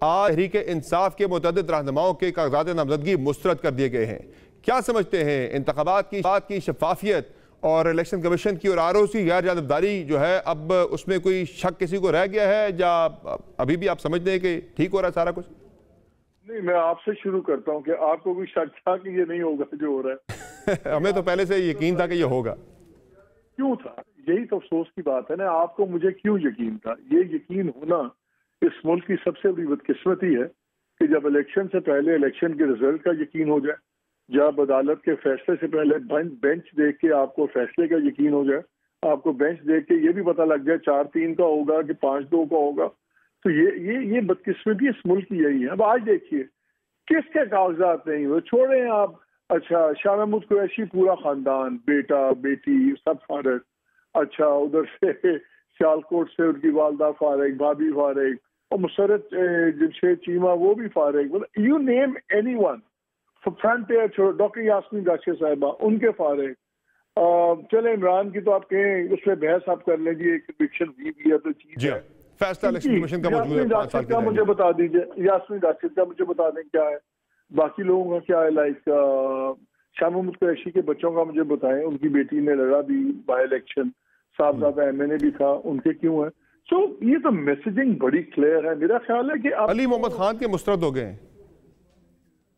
آج تحریک انصاف کے متعدد رہنماؤں کے کاغذات نامزدگی مسترد کر دیے گئے ہیں. کیا سمجھتے ہیں انتخابات کی شفافیت اور الیکشن کمیشن کی اور ROC کی غیر جانبداری جو ہے اب اس میں کوئی شک کسی کو رہ گیا ہے یا ابھی بھی آپ سمجھتے ہیں کہ ٹھیک ہو رہا ہے سارا کچھ؟ نہیں، میں آپ سے شروع کرتا ہوں کہ آپ کو کوئی شک تھا کہ یہ نہیں ہوگا جو ہو رہا ہے؟ ہمیں تو پہلے سے یقین تھا کہ یہ ہوگا. کیوں تھا؟ یہی تو افسوس کی بات ہے نا. آپ کو مجھے کیوں یقین تھا؟ یہ یقین ہونا اس ملک کی سب سے بڑی بدقسمتی ہے کہ جب الیکشن سے پہلے الیکشن کے رزلٹ کا یقین ہو جائے، جب عدالت کے فیصلے سے پہلے بینچ دیکھ کے آپ کو فیصلے کا یقین ہو جائے، آپ کو بینچ دیکھ کے یہ بھی پتہ لگ جائے 4-3 کا ہوگا کہ 5-2 کا ہوگا. تو یہ بدقسمتی اس ملک کی یہی ہے. اب آج دیکھیے کس کے کاغذات نہیں ہوئے، چھوڑیں آپ. اچھا، شاہ محمود قریشی پورا خاندان، بیٹا بیٹی سب فارغ. اچھا، ادھر سے سیالکوٹ سے ان کی والدہ فارغ، بھابھی فارغ، اور مسرت جمشید چیمہ وہ بھی فارغ. You name any one. Frontier doctor Yasmin Rashid صاحبہ ان کے فارغ. چلے عمران کی تو آپ کہیں اس پہ بحث آپ کر لیں جی، ایک کنوکشن بھی ہے تو چیز ہے. فیصلہ الیکشن کمیشن کا موجود ہے 5 سال کا مجھے بتا دیجئے، یاسمین راشد کا مجھے بتا دیں کیا ہے، باقی لوگوں کا کیا ہے. لائک شاہ محمود قریشی کے بچوں کا مجھے بتائیں، ان کی بیٹی نے لڑا بھی بائی الیکشن، صاحبزادہ MNA بھی تھا، ان کے کیوں ہے؟ سو یہ تو میسیجنگ بڑی کلیئر ہے. میرا خیال ہے کہ علی محمد خان کے مسترد ہو گئے ہیں.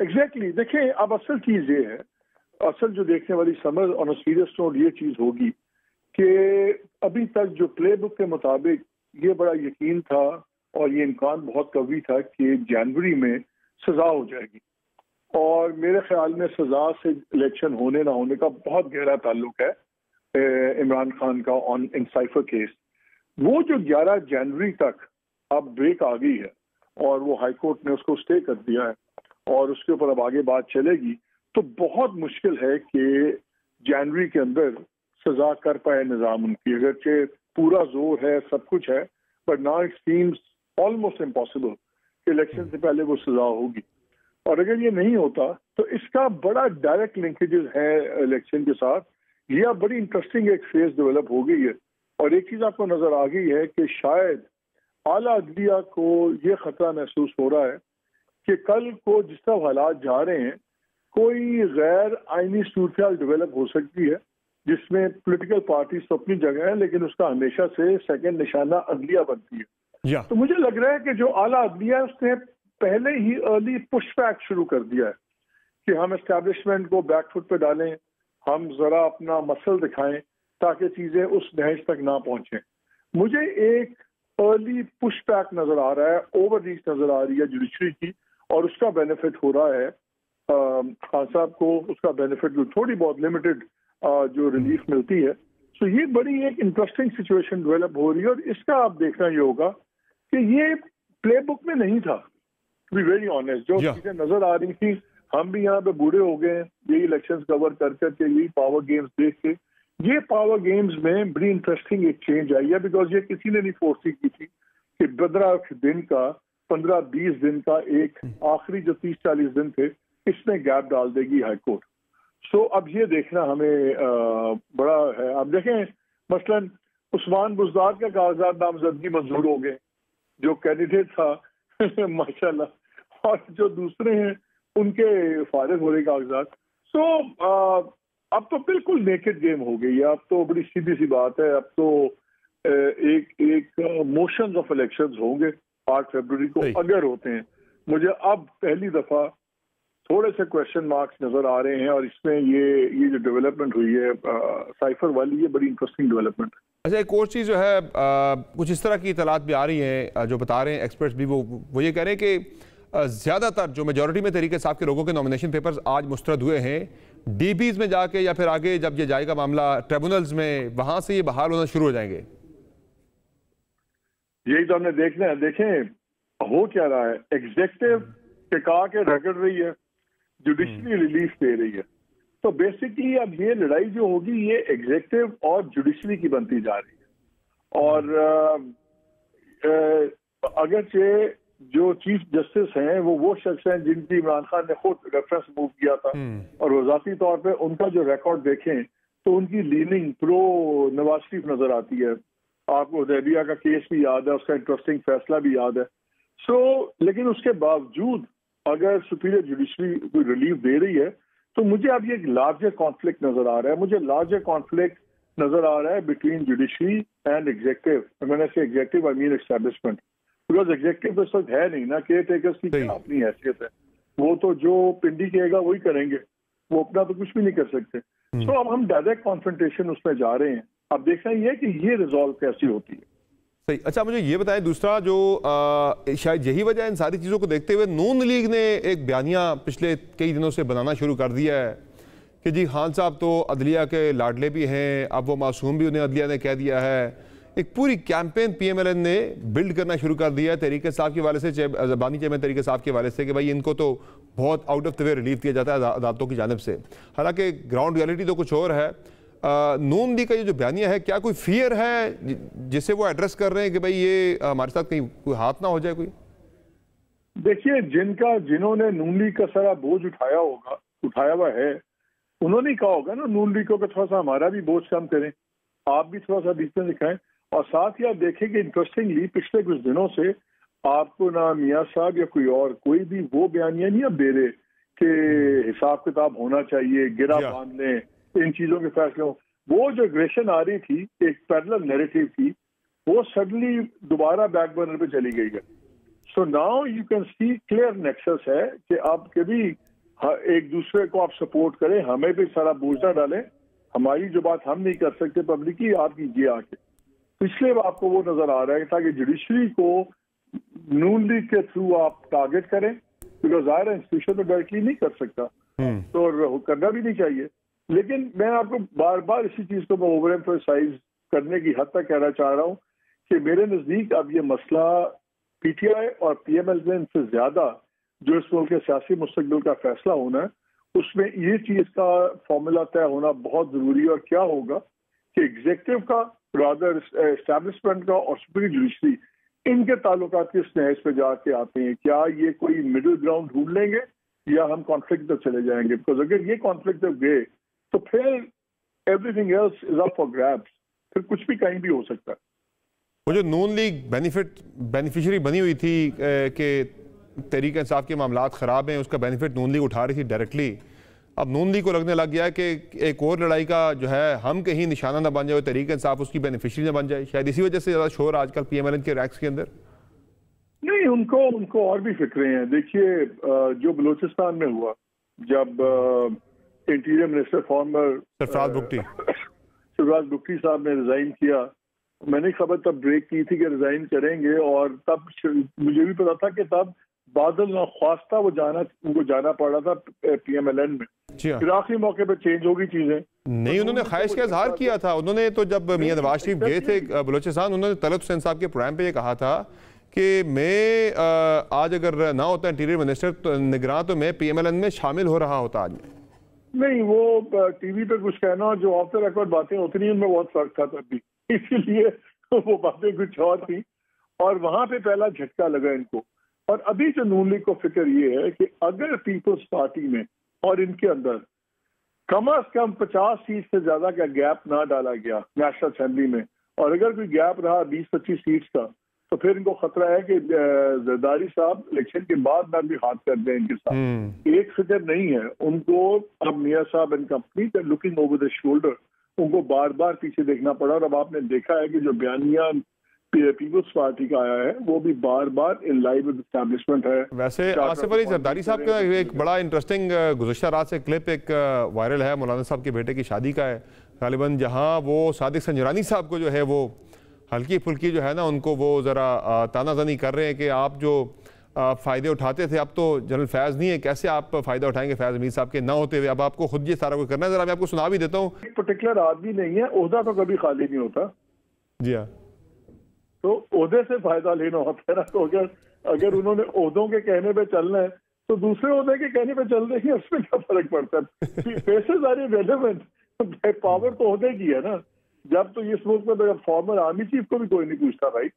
ایگزیکٹلی. دیکھیں اب اصل چیز یہ ہے، اصل جو دیکھنے والی سمجھ اور سیریس نوٹ یہ چیز ہوگی کہ ابھی تک جو پلے بک کے مطابق یہ بڑا یقین تھا اور یہ امکان بہت قوی تھا کہ جنوری میں سزا ہو جائے گی. اور میرے خیال میں سزا سے الیکشن ہونے نہ ہونے کا بہت گہرا تعلق ہے عمران خان کا آن ان سائفر کیس. وہ جو 11 جنوری تک اب بریک آ گئی ہے اور وہ ہائی کورٹ نے اس کو اسٹے کر دیا ہے اور اس کے اوپر اب آگے بات چلے گی، تو بہت مشکل ہے کہ جنوری کے اندر سزا کر پائے نظام ان کی. اگرچہ پورا زور ہے، سب کچھ ہے، but now it seems almost impossible کہ الیکشن سے پہلے وہ سزا ہوگی. اور اگر یہ نہیں ہوتا تو اس کا بڑا ڈائریکٹ لنکیجز ہے الیکشن کے ساتھ. یہ اب بڑی انٹرسٹنگ ایک فیز ڈیولپ ہو گئی ہے. اور ایک چیز آپ کو نظر آ گئی ہے کہ شاید اعلیٰ عدلیہ کو یہ خطرہ محسوس ہو رہا ہے کہ کل کو جس طرح حالات جا رہے ہیں کوئی غیر آئینی صورتحال ڈیولپ ہو سکتی ہے جس میں پولیٹیکل پارٹیز تو اپنی جگہ ہے لیکن اس کا ہمیشہ سے سیکنڈ نشانہ عدلیہ بنتی ہے. تو مجھے لگ رہا ہے کہ جو اعلیٰ عدلیہ ہے اس نے پہلے ہی ارلی پش بیک شروع کر دیا ہے کہ ہم اسٹیبلشمنٹ کو بیک فٹ پہ ڈالیں، ہم ذرا اپنا مسل دکھائیں تاکہ چیزیں اس نہج تک نہ پہنچیں. مجھے ایک ارلی پش بیک نظر آ رہا ہے، اوور ریچ نظر آ رہی ہے جوڈیشری کی، اور اس کا بینیفٹ ہو رہا ہے خان صاحب کو. اس کا بینیفٹ جو تھوڑی بہت لمیٹڈ جو ریلیف ملتی ہے. سو یہ بڑی ایک انٹرسٹنگ سچویشن ڈیولپ ہو رہی ہے. اور اس کا آپ دیکھنا یہ ہوگا کہ یہ پلے بک میں نہیں تھا. ٹو بی ویری آنیسٹ جو چیزیں نظر آ رہی تھیں، ہم بھی یہاں پہ بوڑھے ہو گئے ہیں یہی الیکشن کور کر کر کے، یہی پاور گیمز دیکھ کے. یہ پاور گیمز میں بڑی انٹرسٹنگ ایک چینج آئی ہے بیکاز یہ کسی نے نہیں فورسی کی تھی کہ 15 دن کا 15-20 دن کا ایک آخری جو 30-40 دن تھے اس میں گیپ ڈال دے گی ہائی کورٹ. سو اب یہ دیکھنا ہمیں بڑا ہے. اب دیکھیں مثلا عثمان بزدار کا کاغذات نامزدگی منظور ہو گئے جو کینڈیڈیٹ تھا ماشاءاللہ، اور جو دوسرے ہیں ان کے فارغ ہو رہے کاغذات. سو اب تو بالکل نیکڈ گیم ہو گئی ہے. اب تو بڑی سیدھی سی بات ہے. اب تو ایک موشنز آف الیکشنز ہوں گے 8 فروری کو اگر ہوتے ہیں. مجھے اب پہلی دفعہ تھوڑے سے کوشچن مارکس نظر آ رہے ہیں اور اس میں یہ جو ڈیولپمنٹ ہوئی ہے سائفر والی، یہ بڑی انٹرسٹنگ ڈیولپمنٹ ہے. اچھا، ایک اور چیز جو ہے کچھ اس طرح کی اطلاعات بھی آ رہی ہیں جو بتا رہے ہیں ایکسپرٹس بھی، وہ یہ کہہ رہے ہیں کہ زیادہ تر جو میجورٹی میں تحریک انصاف کے لوگوں کے نامینیشن پیپرز آج مسترد ہوئے ہیں ڈی پیز میں جا کے یا پھر آگے جب یہ جائے گا معاملہ ٹریبونلز میں، وہاں سے یہ بحال ہونا شروع ہو جائیں گے. یہی تو ہم نے دیکھنا ہے. دیکھیں ہو کیا رہا ہے، ایگزیکٹو کے کہا کے رگڑ رہی ہے، جوڈیشری ریلیف دے رہی ہے. تو بیسکلی اب یہ لڑائی جو ہوگی یہ ایگزیکٹو اور جوڈیشری کی بنتی جا رہی ہے. اور اگرچہ جو چیف جسٹس ہیں وہ شخص ہیں جن کی عمران خان نے خود ریفرنس موو کیا تھا، اور وہ ذاتی طور پہ ان کا جو ریکارڈ دیکھیں تو ان کی لیننگ پرو نواز شریف نظر آتی ہے. آپ کو حدیبیہ کا کیس بھی یاد ہے، اس کا انٹرسٹنگ فیصلہ بھی یاد ہے. لیکن اس کے باوجود اگر سپیریئر جوڈیشری کوئی ریلیف دے رہی ہے تو مجھے اب یہ ایک لارجر کانفلکٹ نظر آ رہا ہے. مجھے لارجر کانفلکٹ نظر آ رہا ہے بٹوین جوڈیشری اینڈ ایگزیکٹو. میں نے سے executive I mean establishment, because executive اس وقت ہے نہیں نا, کیئر ٹیکرز کی کیا اپنی حیثیت ہے, وہ تو جو پنڈی کہے گا وہی کریں گے, وہ اپنا تو کچھ بھی نہیں کر سکتے. سو اب ہم ڈائریکٹ کانفرنٹیشن اس میں جا رہے ہیں. اب دیکھنا یہ ہے کہ یہ ریزالو کیسی ہوتی ہے. صحیح. اچھا مجھے یہ بتائیں, دوسرا جو شاید یہی وجہ ہے ان ساری چیزوں کو دیکھتے ہوئے نون لیگ نے ایک بیانیہ پچھلے کئی دنوں سے بنانا شروع کر دیا ہے کہ جی خان صاحب تو عدلیہ کے لاڈلے بھی ہیں, اب وہ معصوم بھی انہیں عدلیہ نے کہہ دیا ہے. ایک پوری campaign P M L N نے بلڈ کرنا شروع کر دیا ہے تحریک انصاف کے والے سے, زبانی چیئرمین تحریک انصاف کے والے سے, کہ بھائی ان کو تو بہت out of the way relief دیا جاتا ہے عدالتوں کی جانب سے. حالانکہ گراؤنڈ ریئلٹی تو کچھ اور ہے. نون لیگ کا یہ جو بیانیہ ہے, کیا کوئی فیئر ہے جس سے وہ ایڈریس کر رہے ہیں کہ بھئی یہ ہمارے ساتھ کہیں کوئی ہاتھ نہ ہو جائے کوئی؟ دیکھیے جنہوں نے نون لیگ کا سارا بوجھ اٹھایا ہوا ہے, انہوں نے کہا ہوگا نا نون لیگ کو کہ تھوڑا سا ہمارا بھی بوجھ کم کریں, آپ بھی تھوڑا سا بیچ میں دکھائیں. اور ساتھ ہی آپ دیکھیں کہ انٹرسٹنگلی پچھلے کچھ دنوں سے آپ کو نہ میاں صاحب یا کوئی بھی وہ بیانیہ نہیں اب دے رہے کہ حساب کتاب ہونا چاہیے, گرا باندھ لیں, ان چیزوں کے فیصلے ہوں. وہ جو اگریشن آ رہی تھی, ایک پیرلل نیریٹو تھی, وہ سڈنلی دوبارہ بیک برنر پہ چلی گئی ہے. So now you can see clear nexus ہے کہ آپ کبھی ایک دوسرے کو آپ سپورٹ کریں, ہمیں بھی سارا بوجھ نہ ڈالیں, ہماری جو بات ہم نہیں کر سکتے پبلکلی آپ کیجیے آ کے. پچھلے آپ کو وہ نظر آ رہا ہے تاکہ جوڈیشری کو نون لیگ کے تھرو آپ ٹارگٹ کریں, بیکاز ظاہر انسٹیٹیوشن تو ڈائریکٹلی نہیں کر سکتا تو کرنا بھی نہیں چاہیے. لیکن میں آپ کو بار بار اسی چیز کو میں اوور ایمفسائز کرنے کی حد تک کہنا چاہ رہا ہوں کہ میرے نزدیک اب یہ مسئلہ پی ٹی آئی اور پی ایم ایل این سے زیادہ جو اس ملک کے سیاسی مستقبل کا فیصلہ ہونا ہے, اس میں یہ چیز کا فارمولا طے ہونا بہت ضروری ہے. اور کیا ہوگا کہ ایگزیکٹو کا, رادر اسٹیبلشمنٹ کا اور سپیریئر جوڈیشری, ان کے تعلقات کس نہج پہ جا کے آتے ہیں. کیا یہ کوئی مڈل گراؤنڈ ڈھونڈ لیں گے یا ہم کانفلکٹ تک چلے جائیں گے؟ بیکاز اگر یہ کانفلکٹ تک گئے تو پھر everything else is up for grabs, پھر کچھ بھی کہیں بھی ہو سکتا ہے. وہ جو نون لیگ بینیفیشری بنی ہوئی تھی کہ تحریک انصاف کے معاملات خراب ہیں, اس کا بینیفٹ نون لیگ اٹھا رہی تھی ڈائریکٹلی. اب نون لیگ کو لگنے لگ گیا ہے کہ ایک اور لڑائی کا جو ہے ہم کہیں نشانہ نہ بن جائے, تحریک انصاف اس کی بینیفیشری نہ بن جائے. شاید اسی وجہ سے زیادہ شور آج کل پی ایم ایل این کے ریکس کے اندر. نہیں, ان کو اور بھی فکریں ہیں. دیکھیے جو بلوچستان میں ہوا, جب انٹیریئر منسٹر فارمر سرفراز بگٹی صاحب نے ریزائن کیا, میں نے خبر تب بریک کی تھی کہ ریزائن کریں گے, اور تب مجھے بھی پتا تھا کہ تب بادل ناخواستہ ان کو جانا پڑ رہا تھا پی ایم ایل این میں. پھر آخری موقع پہ چینج ہوگی چیزیں. نہیں, انہوں نے خواہش کا اظہار کیا تھا. انہوں نے تو جب میاں نواز شریف گئے تھے بلوچستان, انہوں نے طلعت حسین صاحب کے پروگرام پہ یہ کہا تھا کہ میں آج اگر نہ ہوتا انٹیریئر منسٹر نگراں تو میں پی ایم ایل این میں شامل ہو رہا ہوتا آج. نہیں, وہ ٹی وی پہ کچھ کہنا, جو آف دا ریکارڈ باتیں ہوتی نہیں, ان میں بہت فرق تھا تب بھی, اسی لیے وہ باتیں کچھ اور تھیں, اور وہاں پہ پہلا جھٹکا لگا ان کو. اور ابھی جو نون لیگ کو فکر یہ ہے کہ اگر پیپلز پارٹی میں اور ان کے اندر کم از کم 50 سیٹ سے زیادہ کا گیپ نہ ڈالا گیا نیشنل اسمبلی میں, اور اگر کوئی گیپ رہا 20-25 سیٹس کا, تو پھر ان کو خطرہ ہے کہ زرداری صاحب الیکشن کے بعد میں بھی ہاتھ کر دیں ان کے ساتھ. ایک فکر نہیں ہے ان کو اب, Mian Sahab and company looking over the shoulder, ان کو بار بار پیچھے دیکھنا پڑا. اور اب آپ نے دیکھا ہے کہ جو بیانیہ پیپلز پارٹی کا آیا ہے وہ بھی بار بار ان لائن ود اسٹیبلشمنٹ ہے. ویسے آصف علی زرداری صاحب کا ایک بڑا انٹرسٹنگ گزشتہ رات سے کلپ ایک وائرل ہے, مولانا صاحب کے بیٹے کی شادی کا ہے غالباً, جہاں وہ صادق سنجرانی صاحب کو جو ہے وہ ہلکی پھلکی جو ہے نا ان کو وہ ذرا تانا زنی کر رہے ہیں کہ آپ جو فائدے اٹھاتے تھے, اب تو جنرل فیض نہیں ہے, کیسے آپ فائدہ اٹھائیں گے فیض امیر صاحب کے نہ ہوتے ہوئے, اب آپ کو خود یہ سارا کچھ کرنا ہے. ذرا میں آپ کو سنا بھی دیتا ہوں. ایک پرٹیکولر آدمی نہیں ہے, عہدہ تو کبھی خالی نہیں ہوتا. جی ہاں, تو عہدے سے فائدہ لینا ہوتا ہے نا. تو اگر انہوں نے عہدوں کے کہنے پہ چلنا ہے تو دوسرے عہدے کے کہنے پہ چل رہے ہیں, اس میں کیا فرق پڑتا ہے؟ پیسز آر ریلیونٹ, پاور تو عہدے کی ہے نا. جب تو اس ملک میں فارمر آرمی چیف کو بھی کوئی نہیں پوچھتا بھائی,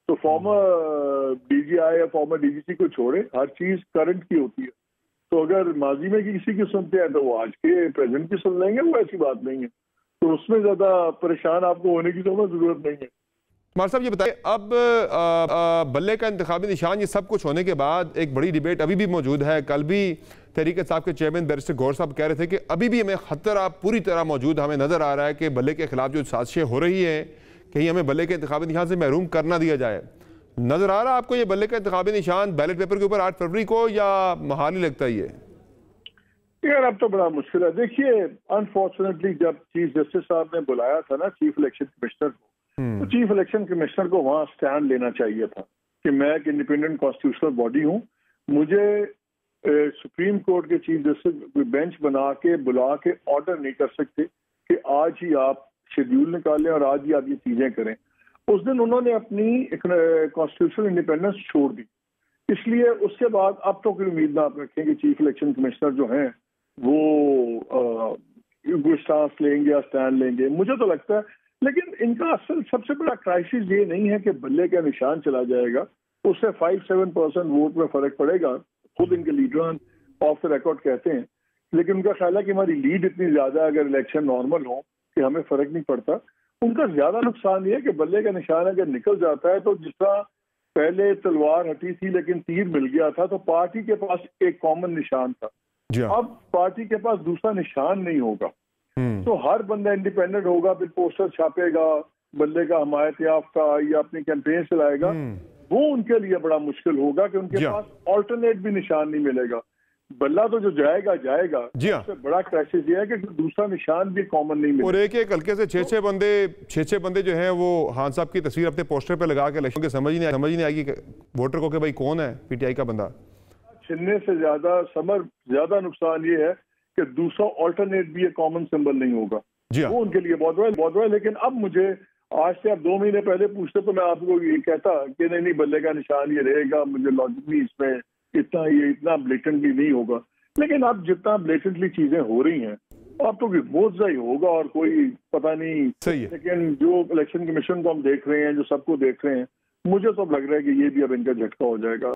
تو فارمر ڈی جی آئی یا فارمر ڈی جی سی کو چھوڑے, ہر چیز کرنٹ کی ہوتی ہے. تو اگر ماضی میں کسی کی سنتے ہیں تو وہ آج کے پریزنٹ کی سن لیں گے, وہ ایسی بات نہیں ہے. تو اس میں زیادہ پریشان آپ کو ہونے کی ضرورت نہیں ہے. عمار صاحب یہ بتائیں، اب بلے کا انتخابی نشان، یہ سب کچھ ہونے کے بعد ایک بڑی ڈیبیٹ ابھی بھی موجود ہے. کل بھی تحریک انصاف کے چیئرمین بیرسٹر گوہر صاحب کہہ رہے تھے کہ ابھی بھی ہمیں خطرہ پوری طرح موجود ہمیں نظر آ رہا ہے کہ بلے کے خلاف جو سازشیں ہو رہی ہیں کہیں ہمیں بلے کے انتخابی نشان سے محروم کرنا دیا جائے. نظر آ رہا ہے آپ کو یہ بلے کا انتخابی نشان بیلٹ پیپر کے اوپر 8 فروری کو، یا محال ہی لگتا ہے یہ؟ یار اب تو بڑا مشکل ہے. دیکھیے انفارچونیٹلی جب چیف جسٹس صاحب نے بلایا تھا نا چیف الیکشن کمشنر کو، تو چیف الیکشن کمشنر کو وہاں سٹینڈ لینا چاہیے تھا کہ میں ایک انڈیپینڈنٹ کانسٹیٹیوشنل باڈی ہوں، مجھے سپریم کورٹ کے چیف جسٹس بینچ بنا کے بلا کے آرڈر نہیں کر سکتے کہ آج ہی آپ شیڈیول نکالیں اور آج ہی آپ یہ چیزیں کریں. اس دن انہوں نے اپنی کانسٹیٹیوشنل انڈیپینڈنس چھوڑ دی. اس لیے اس کے بعد اب تو کوئی امید نہ آپ رکھیں کہ چیف الیکشن کمشنر جو ہیں وہ سانس لیں گے یا سٹینڈ لیں گے. مجھے تو لگتا ہے، لیکن ان کا اصل سب سے بڑا کرائسس یہ نہیں ہے کہ بلے کا نشان چلا جائے گا، اس سے 5-7% ووٹ میں فرق پڑے گا. خود ان کے لیڈران آف دا ریکارڈ کہتے ہیں، لیکن ان کا خیال ہے کہ ہماری لیڈ اتنی زیادہ ہے اگر الیکشن نارمل ہو کہ ہمیں فرق نہیں پڑتا. ان کا زیادہ نقصان یہ ہے کہ بلے کا نشان اگر نکل جاتا ہے تو جس طرح پہلے تلوار ہٹی تھی لیکن تیر مل گیا تھا، تو پارٹی کے پاس ایک کامن نشان تھا. اب پارٹی کے پاس دوسرا نشان نہیں ہوگا، تو ہر بندہ انڈیپینڈنٹ ہوگا، پھر پوسٹر چھاپے گا بلے کا حمایت یافتہ یا اپنی کیمپین چلائے گا. وہ ان کے لیے بڑا مشکل ہوگا کہ ان کے پاس آلٹرنیٹ بھی نشان نہیں ملے گا. بلہ تو جو جائے گا اس سے بڑا کرائسس یہ ہے کہ دوسرا نشان بھی کامن نہیں ملے. اور ایک ہلکے سے 6 بندے جو ہیں وہ خان صاحب کی تصویر اپنے پوسٹر پہ لگا کے الیکشن کے سمجھ نہیں آئے گی ووٹر کو کہ بھائی کون ہے پی ٹی آئی کا بندہ. چھننے سے زیادہ نقصان یہ ہے کہ دوسرا آلٹرنیٹ بھی ایک کامن سمبل نہیں ہوگا. وہ ان کے لیے بہت بڑا ہے. لیکن اب مجھے آج سے آپ 2 مہینے پہلے پوچھتے تو میں آپ کو یہ کہتا کہ نہیں بلے کا نشان یہ رہے گا. مجھے لاجک بھی اس میں اتنا بلیٹنٹلی نہیں ہوگا. لیکن اب جتنا بلیٹنٹلی چیزیں ہو رہی ہیں اب تو موضوع ہی ہوگا اور کوئی پتہ نہیں. لیکن جو الیکشن کمیشن کو ہم دیکھ رہے ہیں، جو سب کو دیکھ رہے ہیں، مجھے تو اب لگ رہا ہے کہ یہ بھی اب ان کا جھٹکا ہو جائے گا.